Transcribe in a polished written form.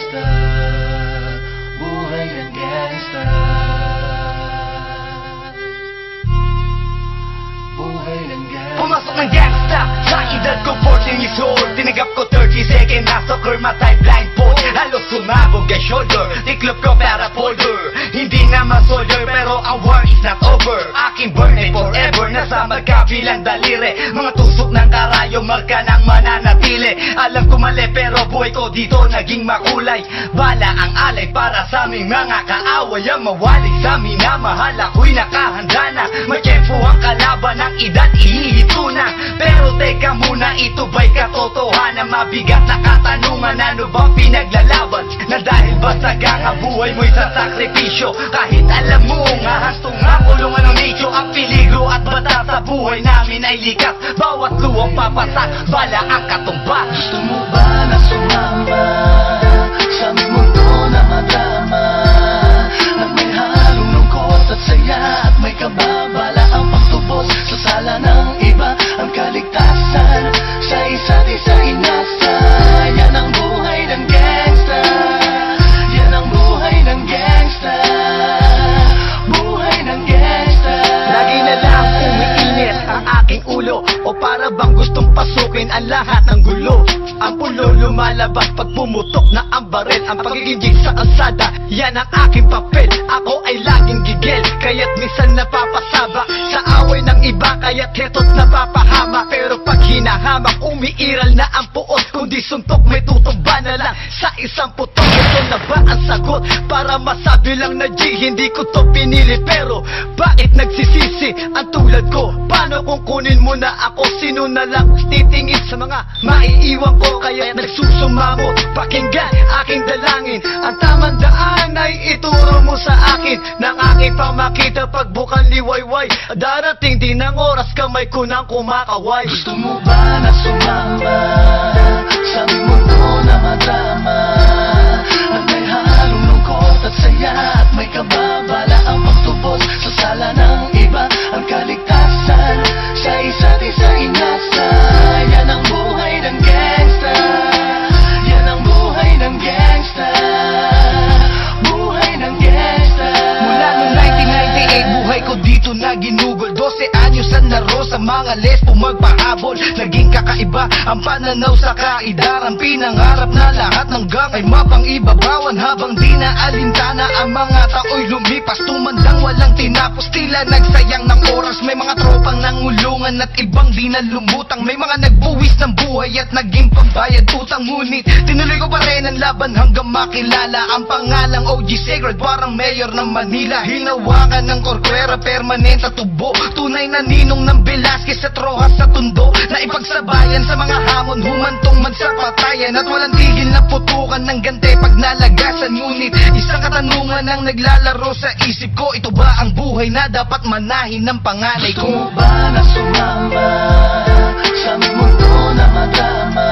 gangsta, buhay ng gangsta, buhay ng gangsta. Pumasok ng gangsta sa edad ko 14 years old. Tinagap ko 30 second na soccer matay blindfold. Halos sumabog ang shoulder, tiklop ko para folder. Hindi naman soldier pero ang war is not over. Aking burn ay forever, nasa magkabilang daliri. Mga tusok ng karayo, marka ng mananatili. Alam ko mali pero buhay ko dito naging makulay. Bala ang alay para sa aming mga kaaway. Ang mawalik sa minamahal, ako'y nakahanda na. May tempo ang kalaban ng edad, ihihito na. Pero teka muna, ito ba'y katotohanan? Mabigat na katanungan, ano bang pinaglalaban? Na dahil basta ang buhay mo'y sa sakripisyo. Kahit alam mo nga hastong nga kulungan ng nicho. Ang peligro at bata sa buhay namin ay likas. Bawat luwang papasak, bala ang katumba. Gusto mo ba na sumama sa aming mundo na madrama, na may halong lungkot at saya at may kababala ang pagtubos sa sala ng iba? Ang kaligtasan sa isa't isa inasa. Yan ang buhay ng gangsta, yan ang buhay ng gangsta, buhay ng gangsta. Lagi na lang umiinit ang aking ulo, o para bang gustong pasukin ang lahat ng gulo. Ang pulo lumalabas pag pumutok na ang baril. Ang pagiging sa kalsada, yan ang aking papel. Ako ay laging gigil, kaya't minsan napapasaba sa away ng iba, kaya't heto't napapahama. Pero pag hinahamak, umiiral na ang puot. Kundi suntok, may tutumba na lang sa isang putok. Ito na ba ang sagot para masabi lang na G, hindi ko to pinili? Pero bakit nagsisisi ang tulad ko? Paano kung kunin mo na ako? Sino na lang titingin sa mga maiiwan ko? Kaya nagsusumamo, pakinggan aking dalangin. Ang tamang daan ay ituro mo sa akin. Nang aking pamakita pagbukan liwayway, darating din ang oras kamay ko nang kumakaway. Gusto mo ba na sumama sa aming mundo na madrama, na may halong lungkot at saya at may kababala ang pagtubos sa sala ng iba? Ang kaligtasan sa isa't isa inasa. Yan ang buhay ng gangsta, yan ang buhay ng gangsta, buhay ng gangsta. Mula noong 1998, buhay ko dito na ginugol. 12 anyos ang naro sa mga lesbo magpahabol. Naging kakaiba ang pananaw sa kaidaran. Pinangarap na lahat ng gang ay mapang-ibabawan. Habang di na alintana ang mga tao'y lumipas, tumandang walang tinapos, tila nagsayang ng oras. May mga tropang nangulungan at ibang di na lumutang. May mga nagbuwis ng buhay at naging pambayad utang. Ngunit tinuloy ko pa rin ang laban hanggang makilala ang pangalang OG Sacred, parang mayor ng Manila. Hinawakan ng korkwera, permanent at tubo. Tunay na ninong ng Velasquez at Rojas sa tundo, na ipagsabayan sa mga hamon, humantong man sa patayan. At walang tigil na putukan ng gante pag nalagasan. Ngunit isang katanungan ang naglalaro sa isip ko, ito ba ang buhay na dapat manahin ng panganay ko? Gusto mo ba na sumama sa aming mundo na madrama,